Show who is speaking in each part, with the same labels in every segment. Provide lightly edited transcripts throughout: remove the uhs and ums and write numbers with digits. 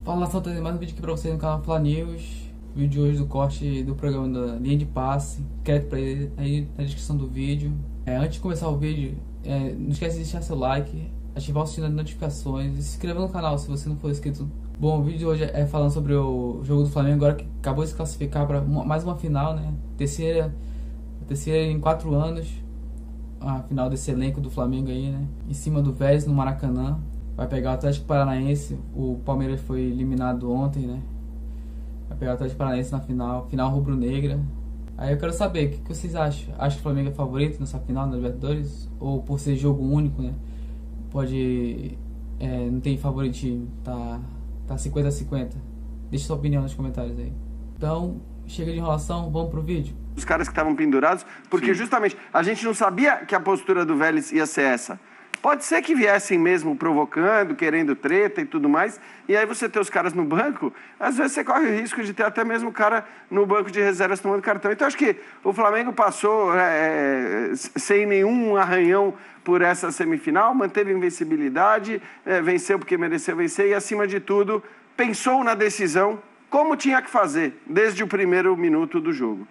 Speaker 1: Fala nação, trazendo mais um vídeo aqui pra vocês no canal Fla News. Vídeo de hoje do corte do programa da linha de passe. Crédito pra ele aí na descrição do vídeo. Antes de começar o vídeo, não esquece de deixar seu like, ativar o sininho das notificações e se inscrever no canal se você não for inscrito. Bom, o vídeo de hoje é falando sobre o jogo do Flamengo agora que acabou de se classificar para mais uma final, né? Terceira em 4 anos. A final desse elenco do Flamengo aí, né? Em cima do Vélez no Maracanã. Vai pegar o Atlético Paranaense. O Palmeiras foi eliminado ontem, né? Vai pegar o Atlético Paranaense na final rubro-negra. Aí eu quero saber, o que vocês acham? Acho que o Flamengo é favorito nessa final da Libertadores? Ou por ser jogo único, né? Pode... não tem favoritismo, tá 50-50. Deixa sua opinião nos comentários aí. Então, chega de enrolação, vamos pro vídeo.
Speaker 2: Os caras que estavam pendurados, porque justamente a gente não sabia que a postura do Vélez ia ser essa. Pode ser que viessem mesmo provocando, querendo treta e tudo mais, e aí você ter os caras no banco, às vezes você corre o risco de ter até mesmo o cara no banco de reservas tomando cartão. Então acho que o Flamengo passou sem nenhum arranhão por essa semifinal, manteve invencibilidade, venceu porque mereceu vencer e, acima de tudo, pensou na decisão como tinha que fazer desde o primeiro minuto do jogo.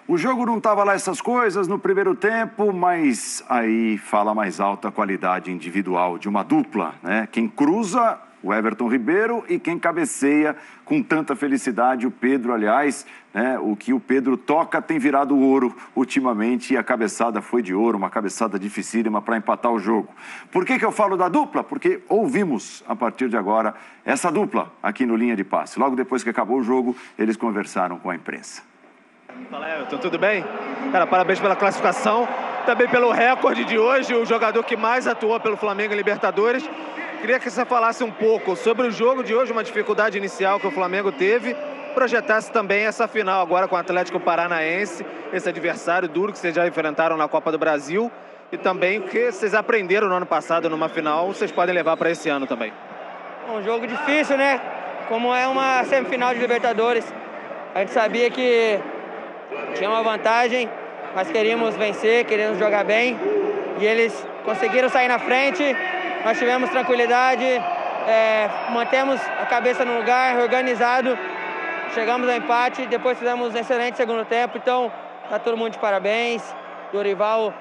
Speaker 3: O jogo não estava lá essas coisas no primeiro tempo, mas aí fala mais alta a qualidade individual de uma dupla, né? Quem cruza, o Everton Ribeiro, e quem cabeceia com tanta felicidade, o Pedro, aliás, né? O que o Pedro toca tem virado ouro ultimamente e a cabeçada foi de ouro, uma cabeçada dificílima para empatar o jogo. Por que eu falo da dupla? Porque ouvimos, a partir de agora, essa dupla aqui no Linha de Passe. Logo depois que acabou o jogo, eles conversaram com a imprensa.
Speaker 4: Fala, Everton, tudo bem? Cara, parabéns pela classificação, também pelo recorde de hoje, o jogador que mais atuou pelo Flamengo em Libertadores. Queria que você falasse um pouco sobre o jogo de hoje, uma dificuldade inicial que o Flamengo teve, projetasse também essa final agora com o Atlético Paranaense, esse adversário duro que vocês já enfrentaram na Copa do Brasil, e também o que vocês aprenderam no ano passado numa final, vocês podem levar para esse ano também.
Speaker 5: Um jogo difícil, né? Como é uma semifinal de Libertadores, a gente sabia que tinha uma vantagem, mas queríamos vencer, queríamos jogar bem, e eles conseguiram sair na frente. Nós tivemos tranquilidade, mantemos a cabeça no lugar, organizado, chegamos ao empate, depois fizemos um excelente segundo tempo, então tá todo mundo de parabéns. Dorival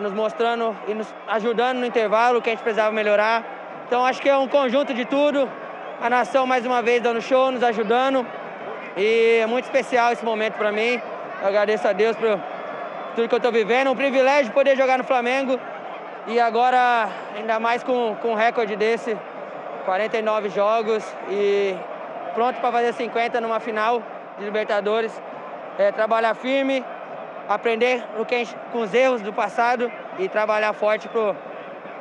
Speaker 5: nos mostrando e nos ajudando no intervalo, que a gente precisava melhorar. Então acho que é um conjunto de tudo, a nação mais uma vez dando show, nos ajudando, e é muito especial esse momento para mim. Eu agradeço a Deus por tudo que eu estou vivendo, um privilégio poder jogar no Flamengo, e agora, ainda mais com um recorde desse, 49 jogos, e pronto para fazer 50 numa final de Libertadores. Trabalhar firme, aprender com os erros do passado e trabalhar forte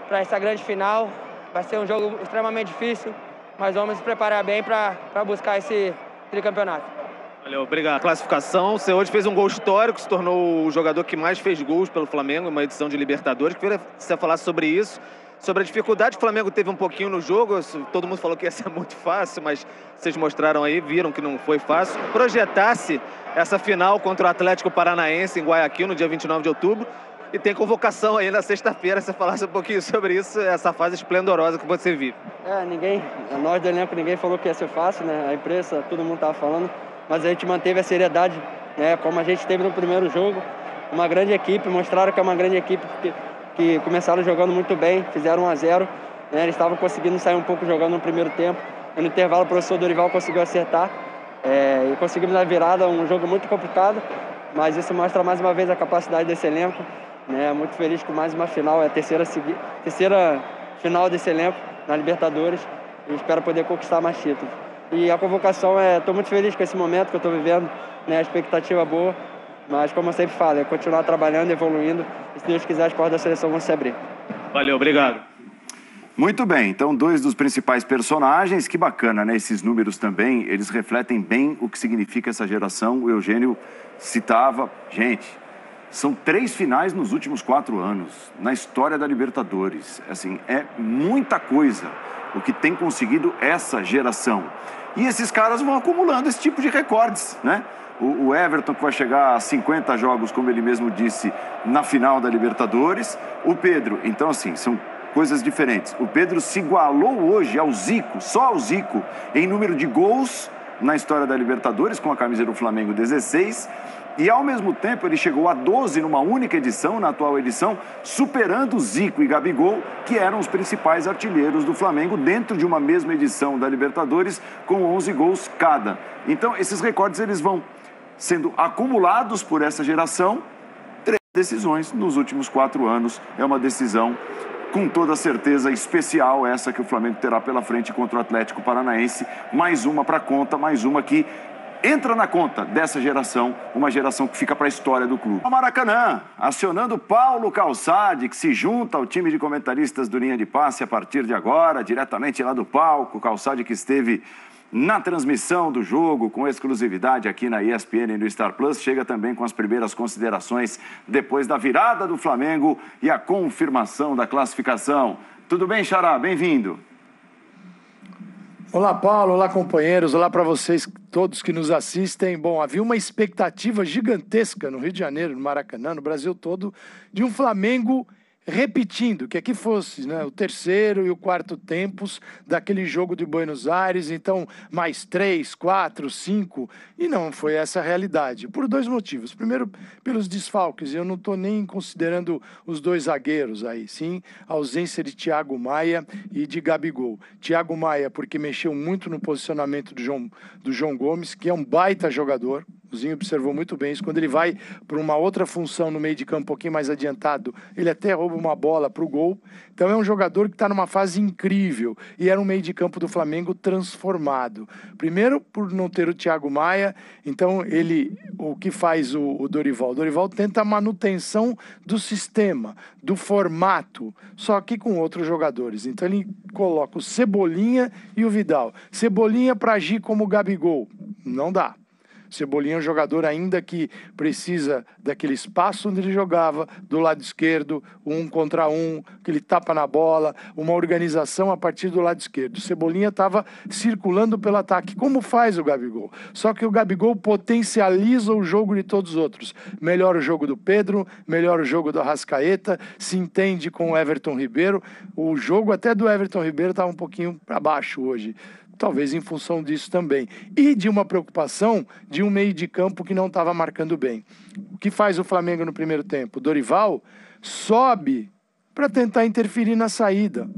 Speaker 5: para essa grande final. Vai ser um jogo extremamente difícil, mas vamos nos preparar bem para buscar esse tricampeonato.
Speaker 4: Valeu, obrigado. Classificação, você hoje fez um gol histórico, se tornou o jogador que mais fez gols pelo Flamengo em uma edição de Libertadores. Queria que você falasse sobre isso, sobre a dificuldade que o Flamengo teve um pouquinho no jogo. Todo mundo falou que ia ser muito fácil, mas vocês mostraram aí, viram que não foi fácil. Projetasse essa final contra o Atlético Paranaense em Guayaquil no dia 29 de outubro. E tem convocação aí na sexta-feira, você falasse um pouquinho sobre isso, essa fase esplendorosa que você vive.
Speaker 5: Nós do elenco, ninguém falou que ia ser fácil, né? A imprensa, todo mundo estava falando. Mas a gente manteve a seriedade, né, como a gente teve no primeiro jogo. Uma grande equipe, mostraram que é uma grande equipe que começaram jogando muito bem, fizeram 1-0. Né, eles estavam conseguindo sair um pouco jogando no primeiro tempo. E no intervalo o professor Dorival conseguiu acertar. E conseguimos a virada, um jogo muito complicado. Mas isso mostra mais uma vez a capacidade desse elenco. Né, muito feliz com mais uma final, é a terceira final desse elenco na Libertadores. E espero poder conquistar mais títulos. E a convocação, estou muito feliz com esse momento que eu estou vivendo, né? A expectativa boa, mas como eu sempre falo, é continuar trabalhando, evoluindo, e se Deus quiser as portas da seleção vão se abrir.
Speaker 4: Valeu, obrigado.
Speaker 3: Muito bem, então 2 dos principais personagens, que bacana, né? Esses números também, eles refletem bem o que significa essa geração. O Eugênio citava, gente, são 3 finais nos últimos 4 anos, na história da Libertadores. Assim, é muita coisa o que tem conseguido essa geração. E esses caras vão acumulando esse tipo de recordes, né? O Everton, que vai chegar a 50 jogos, como ele mesmo disse, na final da Libertadores. O Pedro, então assim, são coisas diferentes. O Pedro se igualou hoje ao Zico, só ao Zico, em número de gols na história da Libertadores, com a camisa do Flamengo 16, e ao mesmo tempo ele chegou a 12 numa única edição, na atual edição, superando Zico e Gabigol, que eram os principais artilheiros do Flamengo dentro de uma mesma edição da Libertadores, com 11 gols cada. Então, esses recordes eles vão sendo acumulados por essa geração. 3 decisões nos últimos 4 anos. É uma decisão com toda certeza especial, essa que o Flamengo terá pela frente contra o Atlético Paranaense. Mais uma para conta, mais uma que entra na conta dessa geração, uma geração que fica para a história do clube. O Maracanã, acionando Paulo Calçade, que se junta ao time de comentaristas do Linha de Passe a partir de agora, diretamente lá do palco. Calçade que esteve na transmissão do jogo, com exclusividade aqui na ESPN e no Star Plus, chega também com as primeiras considerações depois da virada do Flamengo e a confirmação da classificação. Tudo bem, Xará? Bem-vindo.
Speaker 6: Olá, Paulo. Olá, companheiros. Olá para vocês todos que nos assistem. Bom, havia uma expectativa gigantesca no Rio de Janeiro, no Maracanã, no Brasil todo, de um Flamengo repetindo, que aqui fosse, né, o terceiro e o quarto tempos daquele jogo de Buenos Aires, então mais 3, 4, 5, e não foi essa a realidade, por 2 motivos. Primeiro, pelos desfalques, eu não estou nem considerando os 2 zagueiros aí, sim, a ausência de Thiago Maia e de Gabigol. Thiago Maia, porque mexeu muito no posicionamento do João Gomes, que é um baita jogador. O Zinho observou muito bem isso. Quando ele vai para uma outra função no meio de campo, um pouquinho mais adiantado, ele até rouba uma bola para o gol. Então é um jogador que está numa fase incrível. E era um meio de campo do Flamengo transformado. Primeiro, por não ter o Thiago Maia. Então, o que faz o Dorival? O Dorival tenta a manutenção do sistema, do formato, só que com outros jogadores. Então, ele coloca o Cebolinha e o Vidal. Cebolinha para agir como o Gabigol. Não dá. Cebolinha é um jogador ainda que precisa daquele espaço onde ele jogava, do lado esquerdo, 1 contra 1, aquele tapa na bola, uma organização a partir do lado esquerdo. O Cebolinha estava circulando pelo ataque, como faz o Gabigol. Só que o Gabigol potencializa o jogo de todos os outros. Melhora o jogo do Pedro, melhora o jogo do Arrascaeta, se entende com o Everton Ribeiro. O jogo até do Everton Ribeiro estava um pouquinho para baixo hoje. Talvez em função disso também. E de uma preocupação de um meio de campo que não estava marcando bem. O que faz o Flamengo no primeiro tempo? O Dorival sobe para tentar interferir na saída.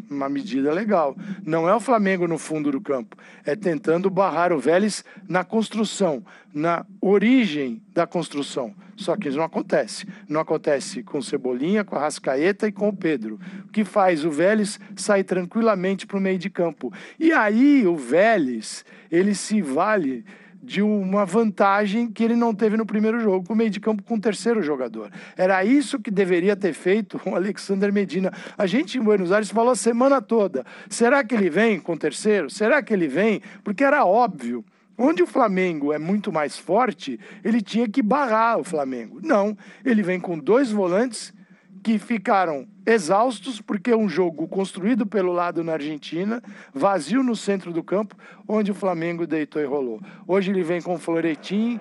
Speaker 6: Uma medida legal. Não é o Flamengo no fundo do campo. É tentando barrar o Vélez na construção, na origem da construção. Só que isso não acontece. Não acontece com o Cebolinha, com a Arrascaeta e com o Pedro. O que faz o Vélez sair tranquilamente para o meio de campo. E aí o Vélez, ele se vale de uma vantagem que ele não teve no primeiro jogo, com o meio de campo com o terceiro jogador. Era isso que deveria ter feito o Alexander Medina. A gente em Buenos Aires falou a semana toda, será que ele vem com o terceiro? Será que ele vem? Porque era óbvio. Onde o Flamengo é muito mais forte, ele tinha que barrar o Flamengo. Não, ele vem com 2 volantes que ficaram exaustos, porque é um jogo construído pelo lado na Argentina, vazio no centro do campo, onde o Flamengo deitou e rolou. Hoje ele vem com o Florentin,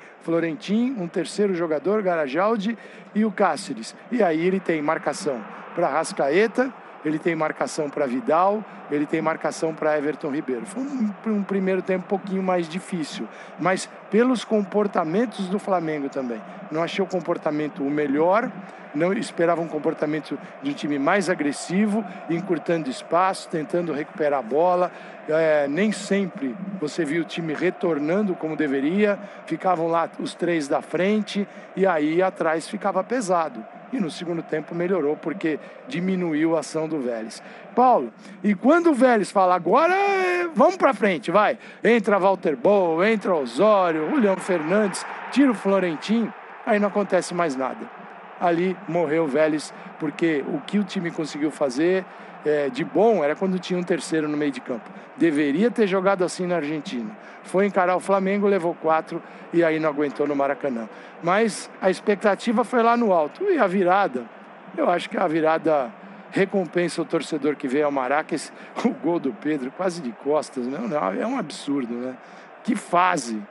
Speaker 6: um terceiro jogador, Garajaldi, e o Cáceres. E aí ele tem marcação para Arrascaeta, ele tem marcação para Vidal, ele tem marcação para Everton Ribeiro. Foi um primeiro tempo um pouquinho mais difícil, mas pelos comportamentos do Flamengo também. Não achei o comportamento o melhor, não esperava um comportamento de um time mais agressivo, encurtando espaço, tentando recuperar a bola. Nem sempre você viu o time retornando como deveria, ficavam lá os 3 da frente e aí atrás ficava pesado. E no segundo tempo melhorou, porque diminuiu a ação do Vélez. Paulo, e quando o Vélez fala, agora vamos pra frente, vai. Entra Walter Boa, entra Osório, Julião Fernandes, tira o Florentin, aí não acontece mais nada. Ali morreu o Vélez, porque o que o time conseguiu fazer de bom era quando tinha um terceiro no meio de campo. Deveria ter jogado assim na Argentina. Foi encarar o Flamengo, levou 4 e aí não aguentou no Maracanã. Mas a expectativa foi lá no alto. E a virada, eu acho que a virada recompensa o torcedor que veio ao Maraca. O gol do Pedro, quase de costas, né? Não, é um absurdo, né? Que fase!